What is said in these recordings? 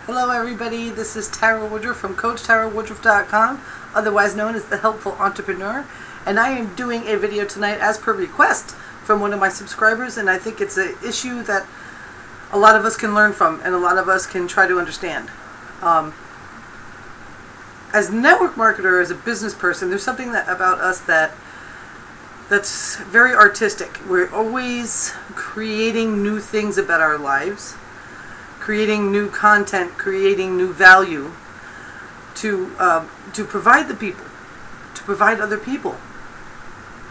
Hello everybody, this is Tara Woodruff from CoachTaraWoodruff.com, otherwise known as the Helpful Entrepreneur, and I am doing a video tonight as per request from one of my subscribers, and I think it's an issue that a lot of us can learn from and a lot of us can try to understand. As a network marketer, as a business person, there's something about us that's very artistic. We're always creating new things about our lives, creating new content, creating new value to provide the people, to provide other people.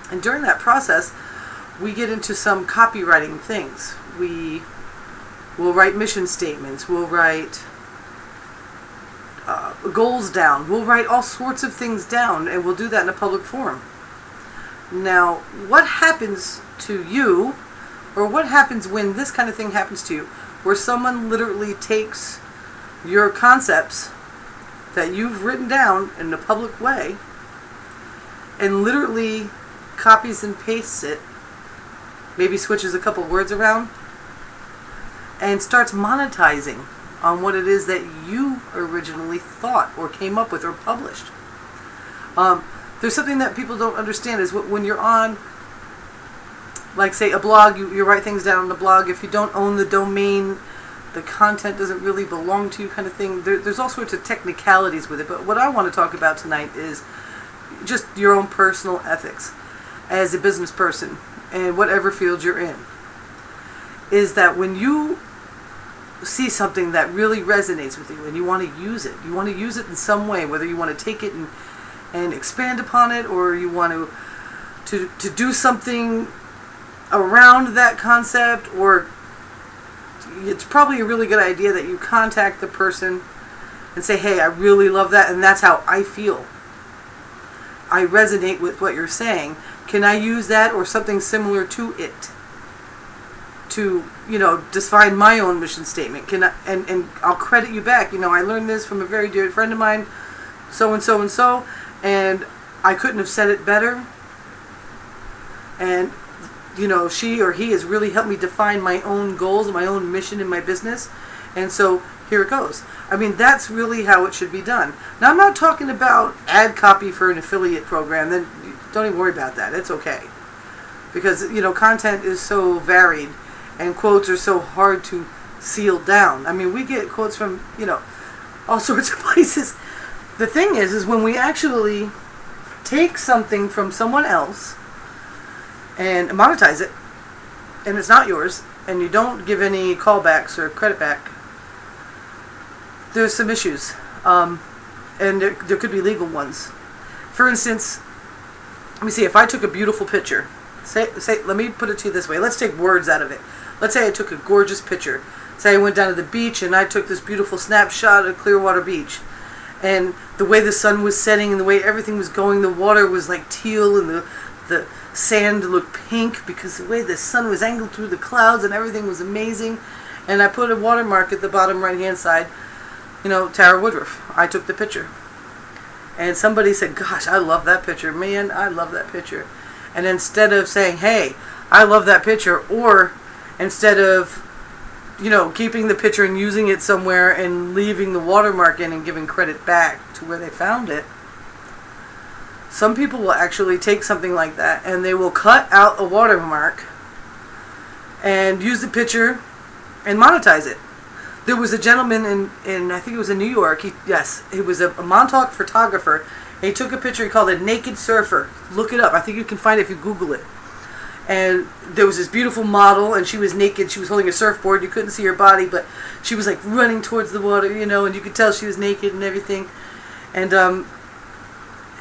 And during that process, we get into some copywriting things. We will write mission statements, we'll write goals down, we'll write all sorts of things down, and we'll do that in a public forum. Now, what happens to you, or what happens when this kind of thing happens to you, where someone literally takes your concepts that you've written down in a public way and literally copies and pastes it, maybe switches a couple words around, and starts monetizing on what it is that you originally thought or came up with or published. There's something that people don't understand is when you're on, like say a blog, you write things down on the blog. If you don't own the domain, the content doesn't really belong to you, kind of thing. There's all sorts of technicalities with it, but what I want to talk about tonight is just your own personal ethics as a business person and whatever field you're in. Is that when you see something that really resonates with you and you want to use it in some way, whether you want to take it and expand upon it, or you want to do something around that concept, or it's probably a really good idea that you contact the person and say, hey, I really love that, and that's how I feel. I resonate with what you're saying. Can I use that or something similar to it to, define my own mission statement? Can I, and I'll credit you back. I learned this from a very dear friend of mine, so and so and so, and I couldn't have said it better. And she or he has really helped me define my own goals and my own mission in my business. And so here it goes. I mean, that's really how it should be done. Now, I'm not talking about ad copy for an affiliate program. Then don't even worry about that. It's okay. Because, content is so varied and quotes are so hard to seal down. I mean, we get quotes from, all sorts of places. The thing is when we actually take something from someone else and monetize it, and it's not yours, and you don't give any callbacks or credit back, there's some issues, and there could be legal ones. For instance, let me see, if I took a beautiful picture, say, let me put it to you this way, let's take words out of it. Let's say I took a gorgeous picture. Say I went down to the beach and I took this beautiful snapshot of Clearwater Beach, and the way the sun was setting and the way everything was going, the water was like teal and the sand looked pink because the way the sun was angled through the clouds and everything was amazing. And I put a watermark at the bottom right hand side, Tara Woodruff. I took the picture. And somebody said, gosh, I love that picture. Man, I love that picture. And instead of saying, hey, I love that picture, or instead of keeping the picture and using it somewhere and leaving the watermark in and giving credit back to where they found it, some people will actually take something like that and they will cut out a watermark and use the picture and monetize it. There was a gentleman in I think it was in New York. He was a Montauk photographer. And he took a picture. He called it Naked Surfer. Look it up. I think you can find it if you Google it. And there was this beautiful model, and she was naked. She was holding a surfboard. You couldn't see her body, but she was like running towards the water, and you could tell she was naked and everything. And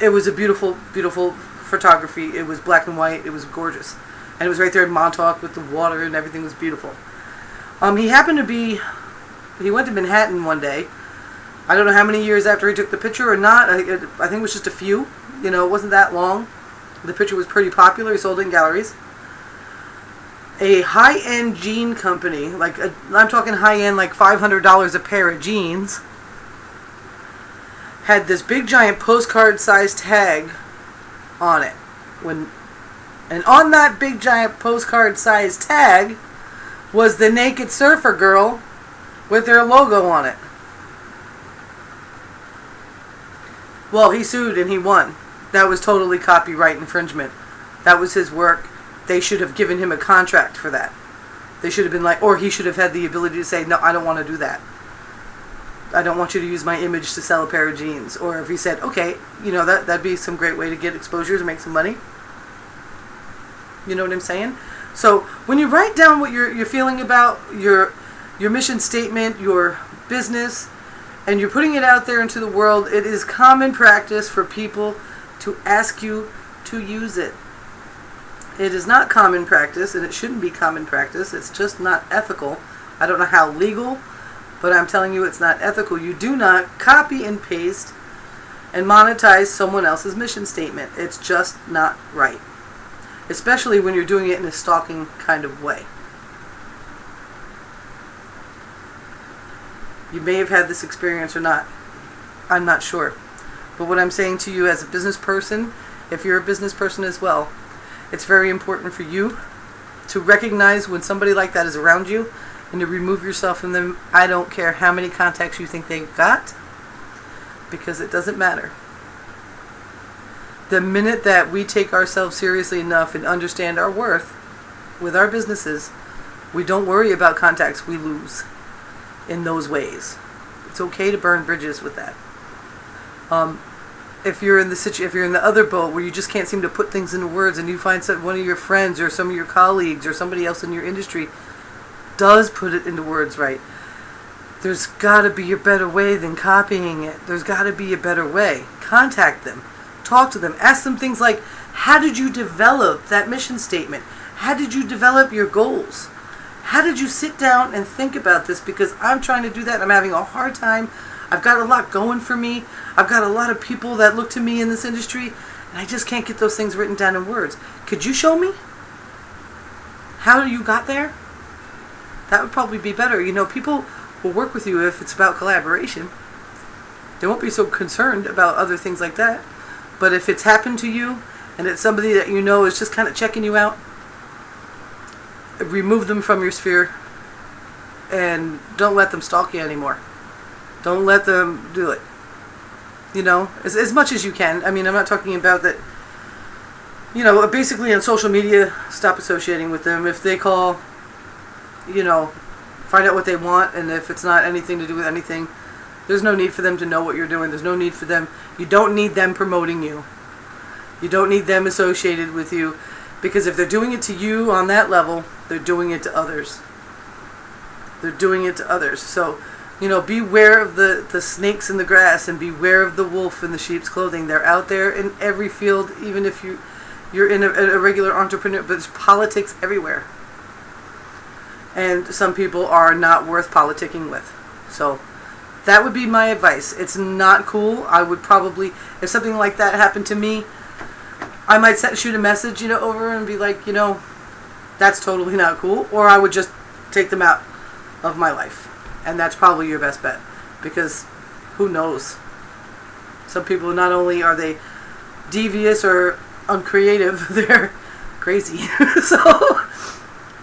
it was a beautiful, beautiful photography. It was black and white. It was gorgeous. And it was right there in Montauk with the water, and everything was beautiful. He went to Manhattan one day. I don't know how many years after he took the picture or not. I think it was just a few. It wasn't that long. The picture was pretty popular. He sold it in galleries. A high-end jean company, I'm talking high-end, like $500 a pair of jeans, had this big giant postcard-sized tag on it. And on that big giant postcard-sized tag was the Naked Surfer girl with their logo on it. Well, he sued and he won. That was totally copyright infringement. That was his work. They should have given him a contract for that. They should have been like, or he should have had the ability to say, no, I don't want to do that. I don't want you to use my image to sell a pair of jeans. Or if he said, okay, that'd be some great way to get exposure to make some money. You know what I'm saying? So when you write down what you're feeling about your mission statement, your business, and you're putting it out there into the world, it is common practice for people to ask you to use it. It is not common practice, and it shouldn't be common practice. It's just not ethical. I don't know how legal, but I'm telling you it's not ethical. You do not copy and paste and monetize someone else's mission statement. It's just not right. Especially when you're doing it in a stalking kind of way. You may have had this experience or not. I'm not sure. But what I'm saying to you as a business person, if you're a business person as well, it's very important for you to recognize when somebody like that is around you and to remove yourself from them. I don't care how many contacts you think they've got, because it doesn't matter. The minute that we take ourselves seriously enough and understand our worth with our businesses, we don't worry about contacts we lose in those ways. It's okay to burn bridges with that. If you're in the other boat where you just can't seem to put things into words, and you find one of your friends or some of your colleagues or somebody else in your industry does put it into words right, there's got to be a better way than copying it. There's got to be a better way. Contact them. Talk to them. Ask them things like, how did you develop that mission statement? How did you develop your goals? How did you sit down and think about this? Because I'm trying to do that. I'm having a hard time. I've got a lot going for me. I've got a lot of people that look to me in this industry, and I just can't get those things written down in words. Could you show me how you got there? That would probably be better. People will work with you if it's about collaboration. They won't be so concerned about other things like that. But if it's happened to you, and it's somebody that you know is just kind of checking you out, remove them from your sphere, and don't let them stalk you anymore. Don't let them do it. As much as you can. I mean, I'm not talking about that, basically on social media, stop associating with them. If they call, find out what they want, and if it's not anything to do with anything, there's no need for them to know what you're doing. There's no need for them. You don't need them promoting you. You don't need them associated with you, because if they're doing it to you on that level, they're doing it to others. They're doing it to others. So, beware of the snakes in the grass, and beware of the wolf in the sheep's clothing. They're out there in every field, even if you're in a regular entrepreneur, but there's politics everywhere. And some people are not worth politicking with. So that would be my advice. It's not cool. I would probably, if something like that happened to me, I might shoot a message, over and be like, that's totally not cool. Or I would just take them out of my life. And that's probably your best bet. Because who knows? Some people, not only are they devious or uncreative, they're crazy. So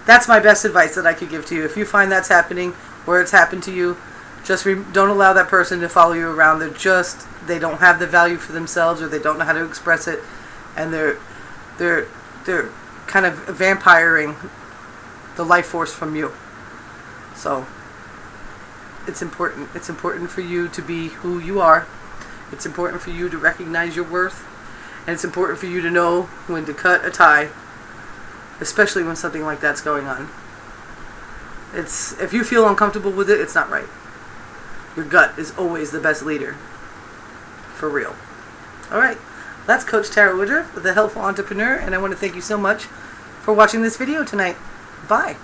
that's my best advice that I could give to you. If you find that's happening, or it's happened to you, just don't allow that person to follow you around. They don't have the value for themselves, or they don't know how to express it, and they're kind of vampiring the life force from you. So it's important. It's important for you to be who you are. It's important for you to recognize your worth, and it's important for you to know when to cut a tie, especially when something like that's going on. If you feel uncomfortable with it, it's not right. Your gut is always the best leader. For real. Alright, that's Coach Tara Woodruff, the Helpful Entrepreneur, and I want to thank you so much for watching this video tonight. Bye.